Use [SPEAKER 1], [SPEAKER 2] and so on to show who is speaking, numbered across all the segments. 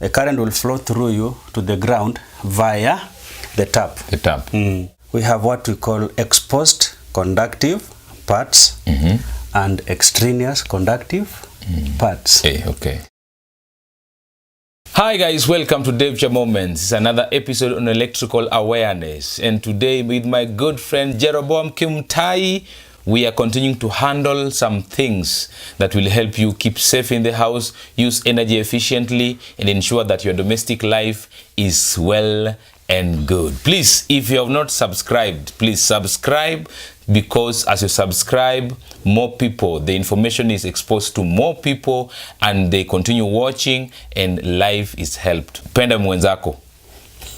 [SPEAKER 1] a current will flow through you to the ground via the tap.
[SPEAKER 2] The tap.
[SPEAKER 1] We have what we call exposed conductive parts and extraneous conductive parts.
[SPEAKER 2] Okay. Hi guys, welcome to Davecha Moments. It's another episode on electrical awareness. And today with my good friend Jeroboam Kimtai, we are continuing to handle some things that will help you keep safe in the house, use energy efficiently, and ensure that your domestic life is well and good. Please, if you have not subscribed, please subscribe, because as you subscribe, more people, the information is exposed to more people and they continue watching and life is helped. Penda mwenzako.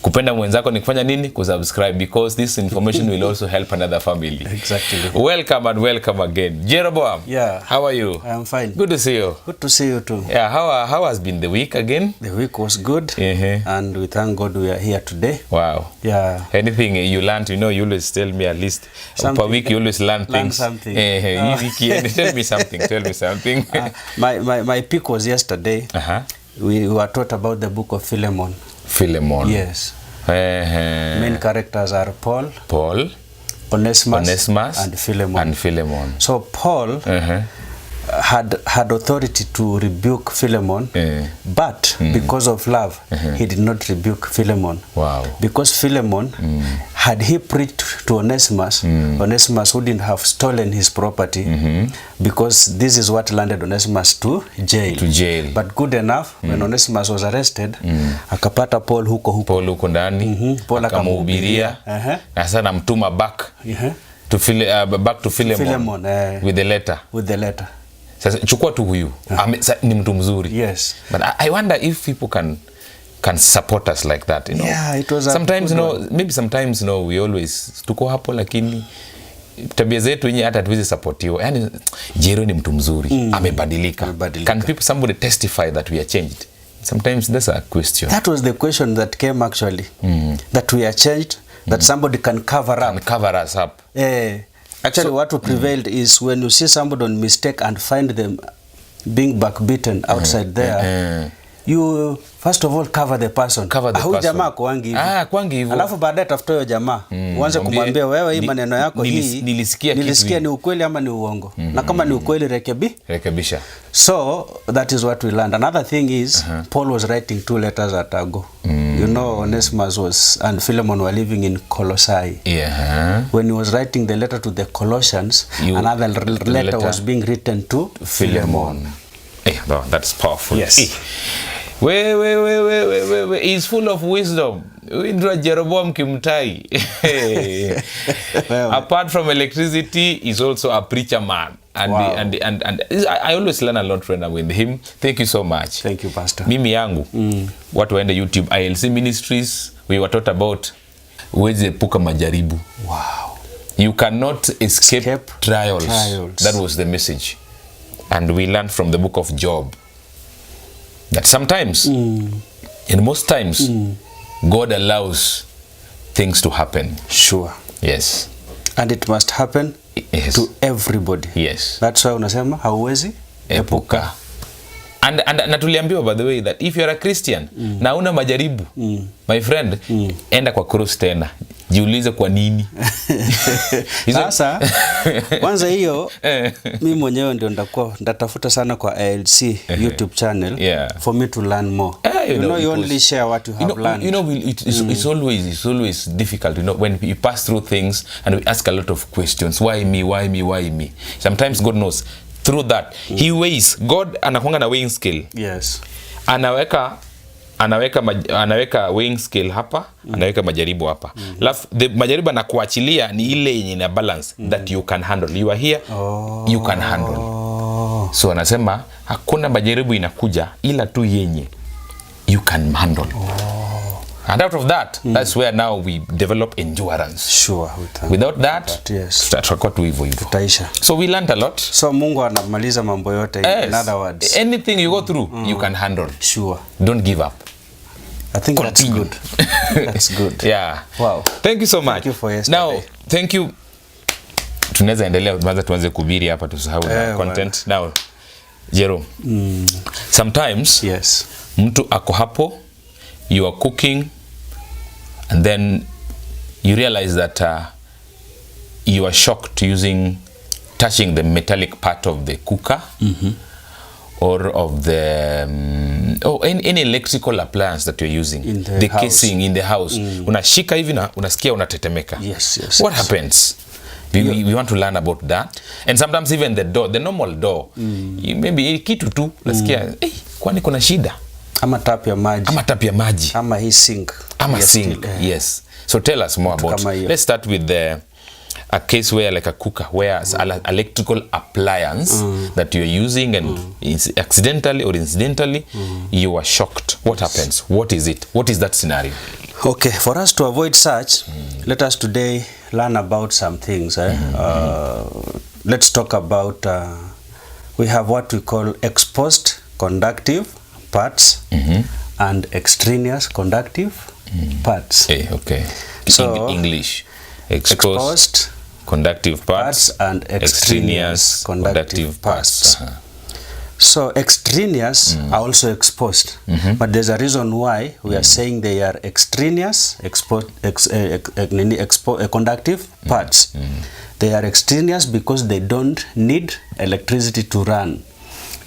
[SPEAKER 2] Kupenda mwenzako ni kufanya nini? Kusubscribe, because this information will also help another family.
[SPEAKER 1] Exactly.
[SPEAKER 2] Welcome and welcome again. Jeroboam.
[SPEAKER 1] Yeah.
[SPEAKER 2] How are you?
[SPEAKER 1] I'm fine.
[SPEAKER 2] Good to see you.
[SPEAKER 1] Good to see you too.
[SPEAKER 2] Yeah, how has been the week again?
[SPEAKER 1] The week was good, and we thank God we are here today.
[SPEAKER 2] Wow.
[SPEAKER 1] Yeah.
[SPEAKER 2] Anything you learned, you always tell me at least per week you always learn things.
[SPEAKER 1] Something.
[SPEAKER 2] Tell me something.
[SPEAKER 1] My pick was yesterday. We were taught about the book of Philemon.
[SPEAKER 2] Philemon.
[SPEAKER 1] Yes. Main characters are Paul, Onesimus, and Philemon. So Paul had authority to rebuke Philemon, but because of love, he did not rebuke Philemon.
[SPEAKER 2] Wow.
[SPEAKER 1] Because Philemon, had he preached to Onesimus, Onesimus wouldn't have stolen his property, because this is what landed Onesimus to jail. But good enough, when Onesimus was arrested, akapata Paul huko
[SPEAKER 2] ndani,
[SPEAKER 1] Paul
[SPEAKER 2] akamuhubiria, na sasa namtuma back to Philemon with the letter. Sasa chukua tu huyu ni mtu mzuri.
[SPEAKER 1] Yes.
[SPEAKER 2] But I wonder if people can support us like that,
[SPEAKER 1] Yeah, it was
[SPEAKER 2] sometimes maybe sometimes we always tuko hapo, lakini tabia zetu wenyewe hata tuweze supportiwa. Yani Jero ni mtu mzuri, amebadilika. Can somebody testify that we are changed? Sometimes that's a question.
[SPEAKER 1] That was the question that came actually. That we are changed, that somebody can cover
[SPEAKER 2] us up.
[SPEAKER 1] Actually, what prevailed is when you see somebody on mistake and find them being backbeaten outside there, you first of all cover the person. Jamaa kwangi hivi. Alafu baadaye tafuta huyo jamaa. Uanze kumwambia wewe hii maneno yako hii nilisikia ni ukweli ama ni uongo. Na kama ni ukweli rekebisha. So that is what we learned. Another thing is Paul was writing 2 letters at ago. Onesimus and Philemon were living in Colossae. When he was writing the letter to the Colossians, another letter was being written to Philemon.
[SPEAKER 2] That's powerful.
[SPEAKER 1] Yes.
[SPEAKER 2] He's full of wisdom. Jeroboam Kimtai. Apart from electricity, he's also a preacher man. And I always learn a lot when I'm with him. Thank you so much.
[SPEAKER 1] Thank you, Pastor.
[SPEAKER 2] Mimi yangu, watu waende YouTube, ILC Ministries, we were taught about uweze epuka majaribu.
[SPEAKER 1] Wow.
[SPEAKER 2] You cannot escape trials. That was the message. And we learned from the book of Job that sometimes, and most times, God allows things to happen.
[SPEAKER 1] Sure.
[SPEAKER 2] Yes.
[SPEAKER 1] And it must happen to everybody.
[SPEAKER 2] Yes.
[SPEAKER 1] That's why unasema hauwezi epuka.
[SPEAKER 2] And tuliambiwa, by the way, that if you are a Christian na una majaribu, my friend, enda kwa cross tena. Jiulize kwa nini.
[SPEAKER 1] Sasa kwanza hiyo mimi mwenyewe ndio ndatafuta sana kwa ILC YouTube channel for me to learn more. You only share what you have learned.
[SPEAKER 2] It's always difficult, when you pass through things and we ask a lot of questions. Why me? Sometimes God knows. Through that, he weighs. God anakuanga na weighing scale.
[SPEAKER 1] Yes.
[SPEAKER 2] Anaweka weighing scale hapa, anaweka majaribu hapa. Alafu majaribu anakuachilia ni ile yenye na balance that you can handle. You are here, you can handle. So anasema hakuna majaribu inakuja ila tu yenye you can handle. And out of that, that's where now we develop endurance.
[SPEAKER 1] Sure.
[SPEAKER 2] Without that,
[SPEAKER 1] yes.
[SPEAKER 2] Tutakuwa tu hivyo.
[SPEAKER 1] Tutaisha.
[SPEAKER 2] So we learned a lot.
[SPEAKER 1] So Mungu anamaliza mambo yote.
[SPEAKER 2] Yes.
[SPEAKER 1] In other words,
[SPEAKER 2] anything you go through, you can handle.
[SPEAKER 1] Sure.
[SPEAKER 2] Don't give up.
[SPEAKER 1] I think
[SPEAKER 2] Continue.
[SPEAKER 1] That's good. That's good.
[SPEAKER 2] Yeah.
[SPEAKER 1] Wow.
[SPEAKER 2] Thank you so much.
[SPEAKER 1] Thank you for yesterday.
[SPEAKER 2] Now, thank you. Tunaweza endelea, tuanze kuhubiri hapa tusahau content. Now, Jero. Sometimes,
[SPEAKER 1] yes,
[SPEAKER 2] Mtu ako hapo, you are cooking, and then you realize that you are shocked touching the metallic part of the cooker, or of the any electrical appliance that you're using,
[SPEAKER 1] in the house.
[SPEAKER 2] Casing in the house. Unashika hivi na unasikia unatetemeka.
[SPEAKER 1] Yes.
[SPEAKER 2] What happens? We want to learn about that. And sometimes even the normal door, maybe kitu tu unasikia kwani kuna shida?
[SPEAKER 1] Ama tap ya maji. Ama hii sink.
[SPEAKER 2] Yes. So tell us more about. Let's start with a case where, like a cooker, where an electrical appliance that you're using, and accidentally or incidentally you are shocked. What happens? What is it? What is that scenario?
[SPEAKER 1] Okay, for us to avoid such, let us today learn about some things. Let's talk about, we have what we call exposed conductive parts and extraneous conductive parts.
[SPEAKER 2] Okay.
[SPEAKER 1] So
[SPEAKER 2] English. Exposed conductive parts
[SPEAKER 1] and extraneous conductive parts. So extraneous are also exposed, but there's a reason why we are saying they are extraneous conductive parts. They are extraneous because they don't need electricity to run.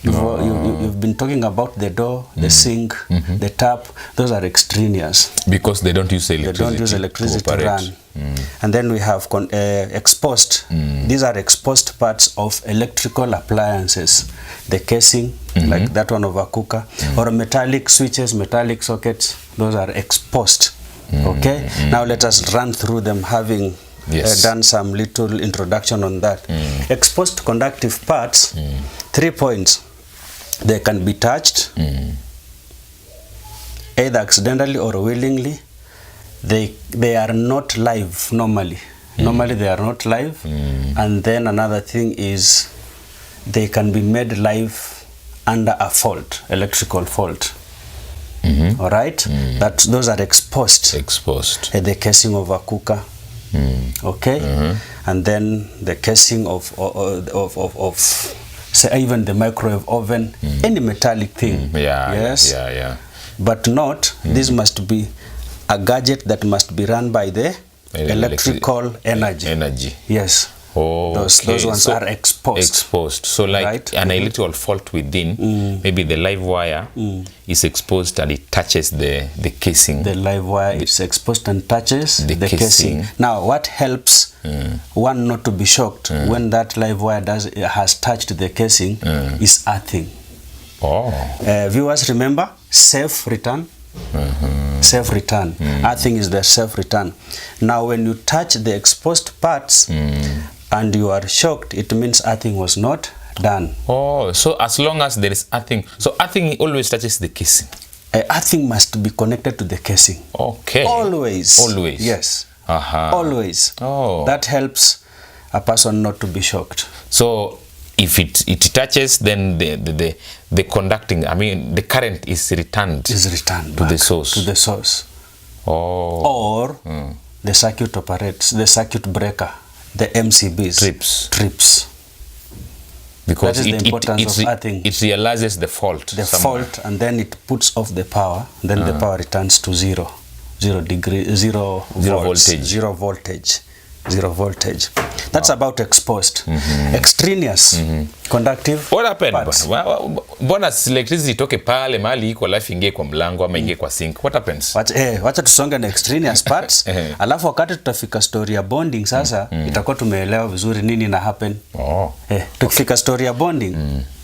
[SPEAKER 1] You've been talking about the door, the sink, the tap. Those are extraneous
[SPEAKER 2] because they don't use electricity,
[SPEAKER 1] to run. And then we have exposed. These are exposed parts of electrical appliances. The casing, like that one of a cooker, or metallic switches, metallic sockets. Those are exposed. Okay. Now let us run through them, having done some little introduction on that. Exposed conductive parts, 3 points. They can be touched, either accidentally or willingly. They are not live normally. Normally they are not live. And then another thing is they can be made live under a fault, electrical fault. All right? Those are exposed. The casing of a cooker. Okay? And then the casing of say even the microwave oven, any metallic thing. But not, this must be a gadget that must be run by the electrical energy. Yes. Those ones are exposed.
[SPEAKER 2] So like an electrical fault within, maybe the live wire is exposed and it touches the casing.
[SPEAKER 1] The live wire is exposed and touches the casing. Now what helps one not to be shocked when that live wire has touched the casing is earthing. Viewers, remember, safe return. Safe return. Earthing is the safe return. Now when you touch the exposed parts and you are shocked, it means earthing was not done.
[SPEAKER 2] So as long as there is earthing, so earthing always touches the casing.
[SPEAKER 1] Earthing must be connected to the casing.
[SPEAKER 2] Okay.
[SPEAKER 1] Always.
[SPEAKER 2] Yes.
[SPEAKER 1] Always. That helps a person not to be shocked.
[SPEAKER 2] So if it touches, then the conducting, the current is returned
[SPEAKER 1] to the source. Or the circuit operates, the circuit breaker, the MCBs trips.
[SPEAKER 2] Because
[SPEAKER 1] that is the importance of earthing.
[SPEAKER 2] It realizes the fault.
[SPEAKER 1] And then it puts off the power. Then the power returns to zero voltage. That's about exposed. Extraneous conductive.
[SPEAKER 2] What happened? Mbona electricity itoke pale mahali iko alafu ingie kwa mlango ama ingie kwa sink? What happens?
[SPEAKER 1] Wacha tusonge na extraneous parts. Alafu wakati tutafika story ya bonding sasa, itakuwa tumeelewa vizuri nini na happen. Tukifika story ya bonding,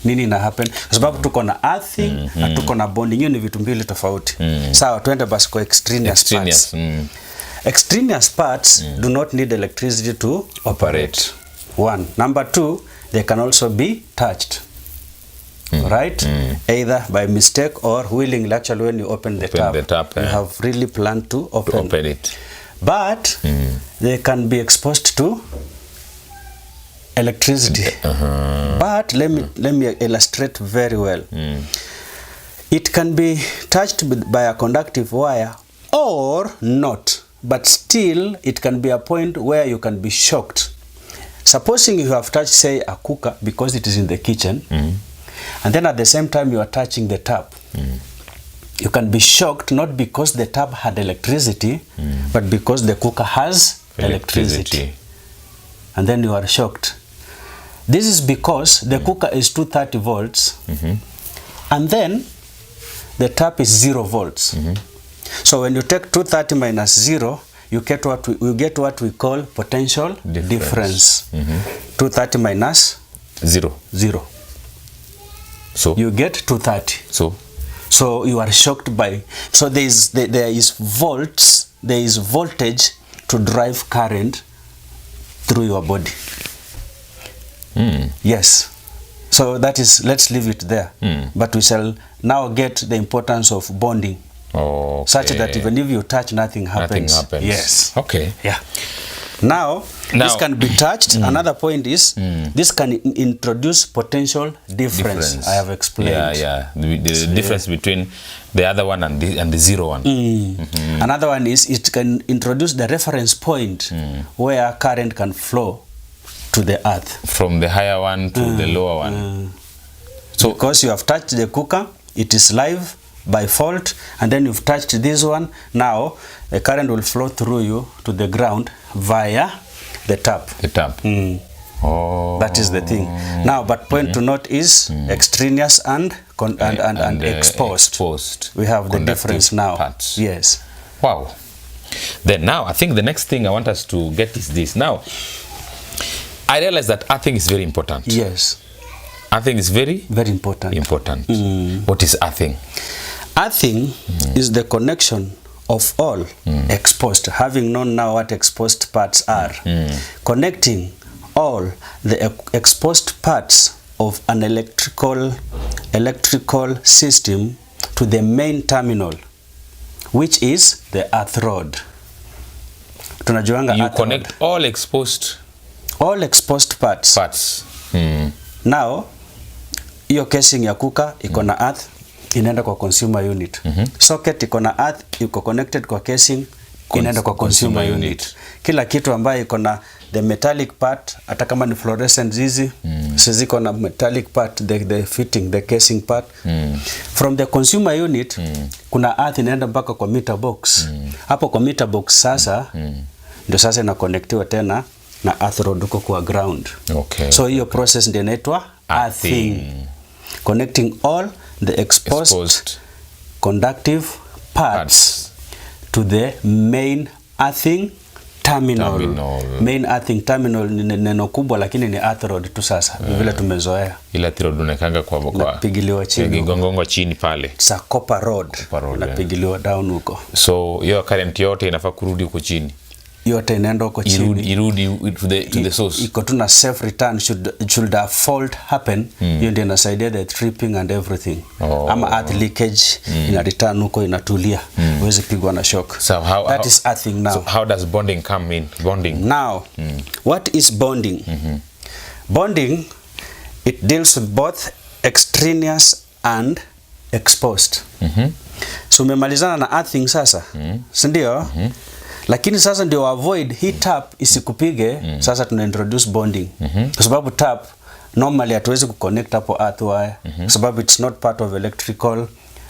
[SPEAKER 1] nini na happen? Kwa sababu tuko na earthing na tuko na bonding. Hiyo ni vitu mbili tofauti. Sawa, tuende basi kwa extraneous parts. Extraneous parts do not need electricity to operate. One. Number two, they can also be touched. Right? Either by mistake or willingly. Actually, when you open the tap, you have really planned to open
[SPEAKER 2] it.
[SPEAKER 1] But they can be exposed to electricity. But let me illustrate very well. It can be touched by a conductive wire or not. But still, it can be a point where you can be shocked. Supposing you have touched, say, a cooker because it is in the kitchen, and then at the same time you are touching the tap. You can be shocked not because the tap had electricity, but because the cooker has electricity. And then you are shocked. This is because the cooker is 230 volts, and then the tap is 0 volts. So when you take 230 minus 0, you get what we call potential difference. 230 minus
[SPEAKER 2] 0. So
[SPEAKER 1] you get 230. So you are shocked by. So there is voltage to drive current through your body. Yes. So that is, let's leave it there. But we shall now get the importance of bonding.
[SPEAKER 2] Okay.
[SPEAKER 1] Such that even if you touch, nothing happens.
[SPEAKER 2] Nothing happens.
[SPEAKER 1] Yes.
[SPEAKER 2] Okay.
[SPEAKER 1] Yeah. Now this can be touched. Another point is this can introduce potential difference. I have explained.
[SPEAKER 2] The difference between the other one and the 0 one.
[SPEAKER 1] Another one is it can introduce the reference point where current can flow to the earth. From the higher one to the lower one. So because you have touched the cooker, it is live by fault, and then you've touched this one. Now the current will flow through you to the ground via the tap. That is the thing. Now, but point to note is extraneous and exposed. We have the difference now. Parts. Yes.
[SPEAKER 2] Wow. Then now I think the next thing I want us to get is this. Now I realize that earthing is very important.
[SPEAKER 1] Yes.
[SPEAKER 2] Earthing is very
[SPEAKER 1] important.
[SPEAKER 2] What is earthing?
[SPEAKER 1] Earthing is the connection of all exposed, having known now what exposed parts are, connecting all the exposed parts of an electrical system to the main terminal, which is the earth rod.
[SPEAKER 2] You connect all exposed
[SPEAKER 1] parts. Now hiyo casing ya kuka iko na earth, inaenda kwa consumer unit. Socket iko na earth, iko connected kwa casing, inaenda kwa consumer unit. Kila kitu ambayo iko na the metallic part, hata kama ni fluorescent hizi, ziko na metallic part, the fitting, the casing part. From the consumer unit, kuna earth inaenda mpaka kwa meter box. Hapo kwa meter box sasa, ndio sasa ina connectiwa tena na earth rod uko kwa ground. So hiyo process ndio inaitwa earthing. Connecting all the exposed conductive parts to the main earthing terminal. Main earthing terminal ni neno kubwa, lakini ni earth rod tu sasa. Vile tumezoea.
[SPEAKER 2] Ila earth rod unakanga kwa
[SPEAKER 1] pigiliwa chini.
[SPEAKER 2] Gongongo chini pale.
[SPEAKER 1] It's a copper rod. Unapigiliwa down huko.
[SPEAKER 2] So hiyo current yote inafaa kurudi huko chini.
[SPEAKER 1] Yote inaenda huko chini.
[SPEAKER 2] Irudi to the source.
[SPEAKER 1] Iko tu na self return should a fault happen, hiyo ndio inasaidia the tripping and everything. Ama earth leakage ina return huko, inatulia. Huwezi pigwa na shock.
[SPEAKER 2] So
[SPEAKER 1] that is earthing now.
[SPEAKER 2] So how does bonding come in? Bonding.
[SPEAKER 1] Now, what is bonding? Bonding, it deals with both extraneous and exposed. So umemalizana na earthing sasa. Si ndio? Lakini sasa ndio avoid hii tap isikupige. Sasa tuna introduce bonding. Kwa sababu tap normally hatuwezi kuconnect hapo earth wire, kwa sababu it's not part of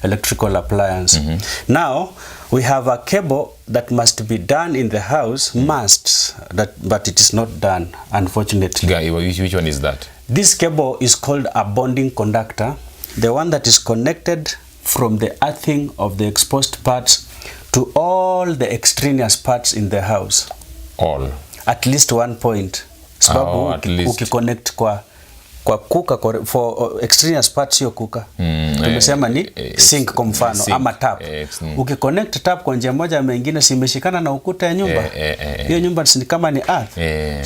[SPEAKER 1] electrical appliance. Now we have a cable that must be done in the house, but it is not done, unfortunately.
[SPEAKER 2] Which one is that?
[SPEAKER 1] This cable is called a bonding conductor, the one that is connected from the earthing of the exposed parts to all the extraneous parts in the house.
[SPEAKER 2] All? At
[SPEAKER 1] least one point. Sababu ukiconnect kwa kuka for extraneous parts hiyo kuka. Tumesema ni sink kwa mfano ama tap. Ukiconnect tap kwa njia moja ama nyingine, si imeshikana na ukuta ya nyumba. Hiyo nyumba si kama ni earth.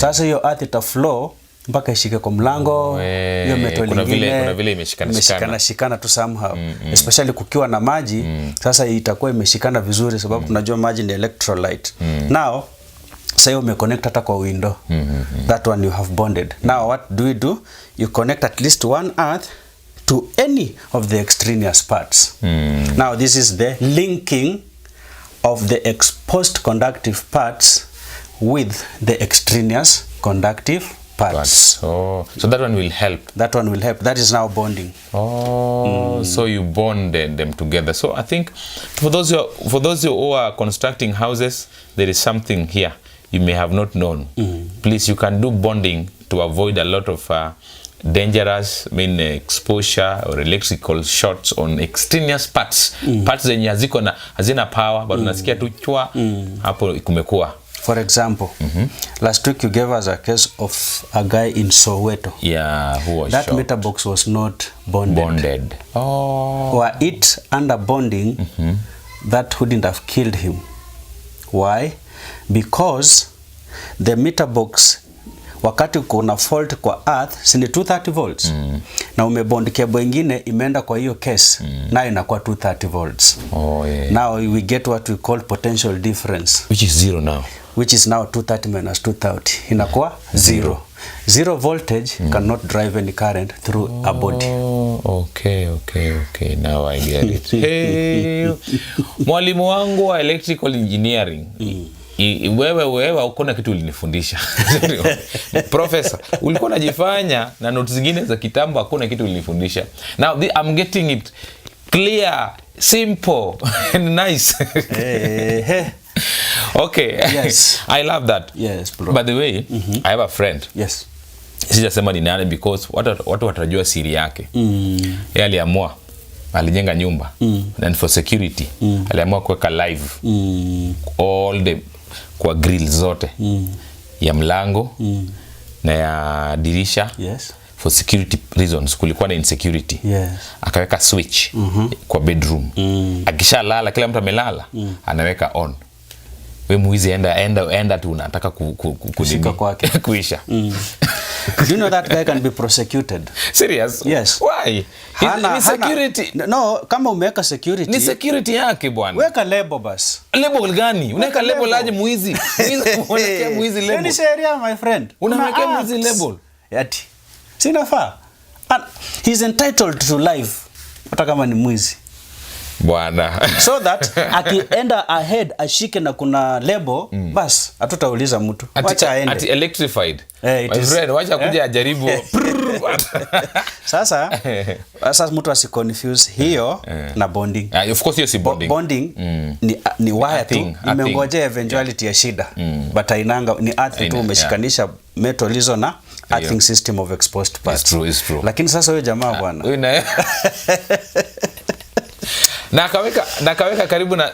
[SPEAKER 1] Sasa hiyo earth ita flow mpaka ishike kwa mlango. Hiyo metal nyingine
[SPEAKER 2] kuna vile imeshikana
[SPEAKER 1] tu somehow. Especially kukiwa na maji, sasa itakuwa imeshikana vizuri, sababu tunajua maji ni electrolyte. Now say you connect hata kwa window. That one you have bonded. Now what do? You connect at least one earth to any of the extraneous parts. Now this is the linking of the exposed conductive parts with the extraneous conductive parts.
[SPEAKER 2] Oh, so that one will help.
[SPEAKER 1] That one will help. That is now bonding.
[SPEAKER 2] Oh, so you bonded them together. So I think for those who are constructing houses, there is something here you may have not known. Please, you can do bonding to avoid a lot of dangerous exposure or electrical shorts on extraneous parts. Parts zenye hazina power but unasikia tu chwa hapo kumekuwa.
[SPEAKER 1] For example, last week you gave us a case of a guy in Soweto.
[SPEAKER 2] Yeah, who was
[SPEAKER 1] that
[SPEAKER 2] shot.
[SPEAKER 1] meter box was not bonded.
[SPEAKER 2] Oh.
[SPEAKER 1] Were it under bonding, that wouldn't have killed him. Why? Because the meter box, wakati kuna fault kwa earth, sini 230 volts. Na umebond cable ingine imeenda kwa hiyo case, na inakuwa 230 volts.
[SPEAKER 2] Oh, yeah.
[SPEAKER 1] Now we get what we call potential difference.
[SPEAKER 2] Which is zero now.
[SPEAKER 1] Which is now 230 minus 230. Inakuwa zero. Zero voltage cannot drive any current through a body.
[SPEAKER 2] Okay. Now I get it. Hey, mwalimu wangu wa electrical engineering. Wewe ukona kitu ulinifundisha. Professor, ulikuwa unajifanya na notes zingine za kitambo hakuna kitu ulinifundisha. Now I'm getting it clear, simple and nice. Okay. Yes. I love that.
[SPEAKER 1] Yes, bro.
[SPEAKER 2] By the way, I have a friend.
[SPEAKER 1] Yes.
[SPEAKER 2] Sijasema ni nani because watu watajua siri yake. Yeye aliamua alijenga nyumba and for security aliamua kuweka live all the kwa grill zote ya mlango na ya dirisha.
[SPEAKER 1] Yes.
[SPEAKER 2] For security reasons, kulikuwa na insecurity.
[SPEAKER 1] Yes. Akaweka
[SPEAKER 2] switch kwa bedroom. Akishalala kila mtu amelala anaweka on. We muizi enda tu unataka
[SPEAKER 1] kushika kwake
[SPEAKER 2] kuisha.
[SPEAKER 1] Do you know that guy can be prosecuted?
[SPEAKER 2] Serious?
[SPEAKER 1] Yes.
[SPEAKER 2] Why? Ni security.
[SPEAKER 1] No, kama umeweka security.
[SPEAKER 2] Ni security yake bwana.
[SPEAKER 1] Weka label bas.
[SPEAKER 2] Label gani? Unaweka label aje muizi? Unaweka muizi label.
[SPEAKER 1] Ni sheria my friend.
[SPEAKER 2] Unaweka muizi label.
[SPEAKER 1] Yati. Sinafaa. He's entitled to life. Hata kama ni mwizi.
[SPEAKER 2] Bwana.
[SPEAKER 1] So that akienda ahead ashike na kuna label, bas hatutauliza mtu. Wacha aende.
[SPEAKER 2] Ati electrified.
[SPEAKER 1] My
[SPEAKER 2] friend, wacha kuja ajaribu.
[SPEAKER 1] Sasa mtu asiconfuse hiyo na bonding.
[SPEAKER 2] Of course hiyo si bonding.
[SPEAKER 1] Bonding ni wire tu. Imengoja eventuality ya shida. But ainanga ni earth tu umeshikanisha metal hizo na earthing system of exposed parts.
[SPEAKER 2] It's true.
[SPEAKER 1] Lakini sasa huyo jamaa bwana.
[SPEAKER 2] Na akaweka karibu na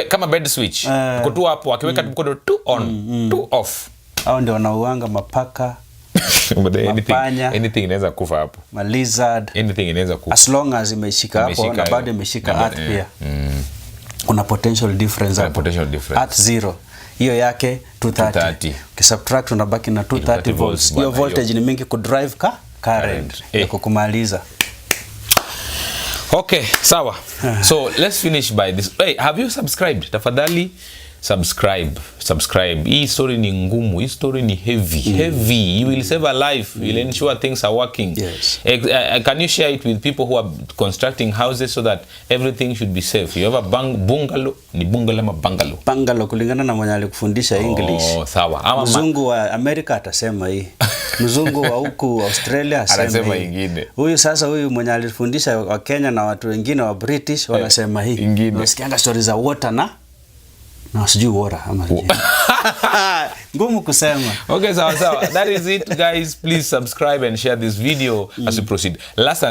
[SPEAKER 2] kama bed switch. Kutu hapo akiweka mkono tu on, tu off.
[SPEAKER 1] Hao ndio wanauanga mapaka.
[SPEAKER 2] Anything inaweza kufa hapo.
[SPEAKER 1] Ma lizard.
[SPEAKER 2] Anything inaweza kufa.
[SPEAKER 1] As long as imeshika hapo na bado imeshika earth pia. Kuna potential difference hapo. Earth zero. Hiyo yake 230. Ukisubtract unabaki na 230 volts. Hiyo voltage ni mingi ku drive current ya kukumaliza.
[SPEAKER 2] Okay, sawa. So let's finish by this. Hey, have you subscribed? Tafadhali subscribe. Hii story ni ngumu. Hii story ni heavy. You will save a life. You will ensure things are working.
[SPEAKER 1] Yes.
[SPEAKER 2] Can you share it with people who are constructing houses so that everything should be safe? You have a bungalow. Ni bungalow ama bungalow?
[SPEAKER 1] Bungalow kulingana na mwenye alikufundisha English.
[SPEAKER 2] Oh, sawa.
[SPEAKER 1] Mzungu wa Amerika atasema hii. Mzungu wa huku Australia
[SPEAKER 2] anasema ingine.
[SPEAKER 1] Huyu mwenye alifundisha wa Kenya na watu wengine wa British wanasema hii. Unasikianga stories za water na sijui water ama ngumu kusema.
[SPEAKER 2] Okay, sawa. That is it, guys. Please subscribe and share this video as we proceed. Last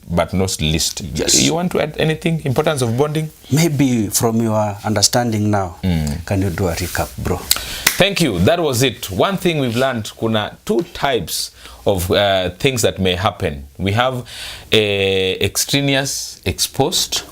[SPEAKER 2] but not least, yes. You want to add anything? Importance of bonding?
[SPEAKER 1] Maybe from your understanding now, can you do a recap, bro?
[SPEAKER 2] Thank you. That was it. One thing we've learned, kuna 2 types of things that may happen. We have extraneous, exposed,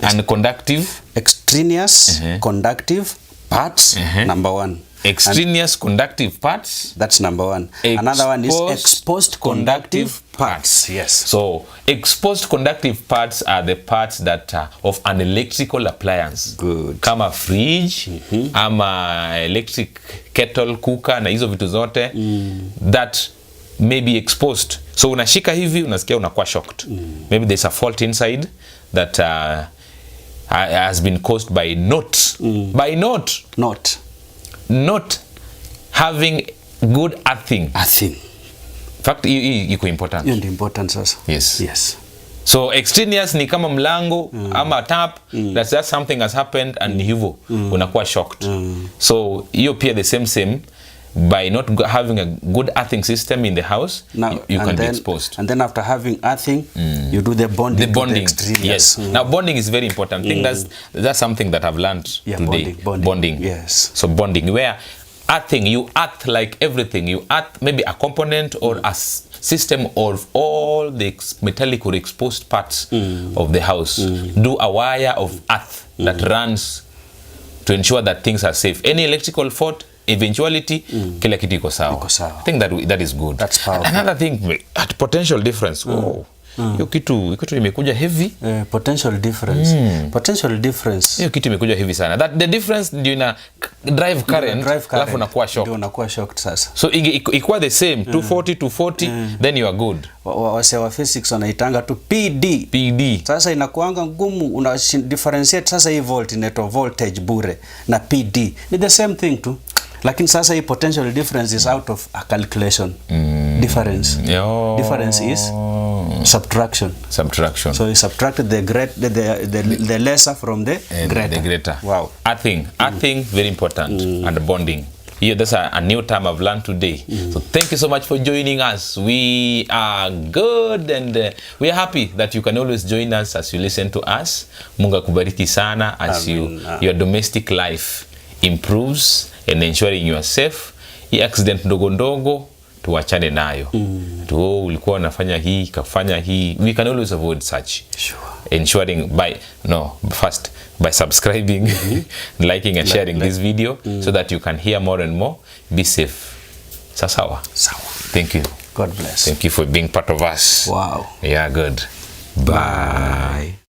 [SPEAKER 2] and conductive.
[SPEAKER 1] Extraneous, conductive parts, number 1.
[SPEAKER 2] Extraneous conductive parts.
[SPEAKER 1] That's number 1. Another one is exposed conductive parts. Yes.
[SPEAKER 2] So exposed conductive parts are the parts that are of an electrical appliance.
[SPEAKER 1] Good.
[SPEAKER 2] Kama fridge, ama electric kettle, cooker na hizo vitu zote that may be exposed. So unashika hivi unasikia unakuwa shocked. Maybe there's a fault inside that has been caused by not having good earthing.
[SPEAKER 1] Earthing.
[SPEAKER 2] Fact iko important.
[SPEAKER 1] Hiyo ndio important sasa.
[SPEAKER 2] Yes. So extraneous ni kama mlango ama tap, that's just something has happened and hivyo unakuwa shocked. So hiyo pia the same by not having a good earthing system in the house, now, you can be exposed.
[SPEAKER 1] And then after having earthing, you do the bonding.
[SPEAKER 2] The bonding, yes. Now bonding is very important. I think that's something that I've learned today. Bonding.
[SPEAKER 1] Yes.
[SPEAKER 2] So bonding, where earthing, you act like everything. You act maybe a component or a system of all the metallic or exposed parts of the house. Do a wire of earth that runs to ensure that things are safe. Any electrical fault, eventuality, kila kitu iko sawa. I think that is good.
[SPEAKER 1] That's powerful.
[SPEAKER 2] Another thing, at potential difference. Hiyo kitu imekuja heavy.
[SPEAKER 1] Potential difference. Potential difference.
[SPEAKER 2] Hiyo kitu imekuja heavy sana. That the difference ndio ina drive current, alafu unakuwa shocked.
[SPEAKER 1] Ndio unakuwa shocked sasa.
[SPEAKER 2] So ikuwa the same 240 then you are good.
[SPEAKER 1] Wase wa physics wanaitanga tu PD. Sasa inakuanga ngumu una differentiate sasa hii volt inaitwa voltage bure na PD. Ni the same thing tu. Lakini sasa hii potential difference is out of a calculation. Difference. Difference is subtraction. So you subtracted the lesser from the greater. Wow.
[SPEAKER 2] Earthing very important, and bonding. Here, that's a new term I've learned today. So thank you so much for joining us. We are good and we are happy that you can always join us as you listen to us. Mungu akubariki sana as your domestic life improves and ensuring you are safe. Hii accident ndogo tuachane nayo. Ulikuwa unafanya hii, kafanya hii. We can always avoid such.
[SPEAKER 1] Sure.
[SPEAKER 2] Ensuring first by subscribing, liking and sharing this video so that you can hear more and more. Be safe. Sawa. Thank you.
[SPEAKER 1] God bless.
[SPEAKER 2] Thank you for being part of us.
[SPEAKER 1] Wow.
[SPEAKER 2] Yeah, good. Bye.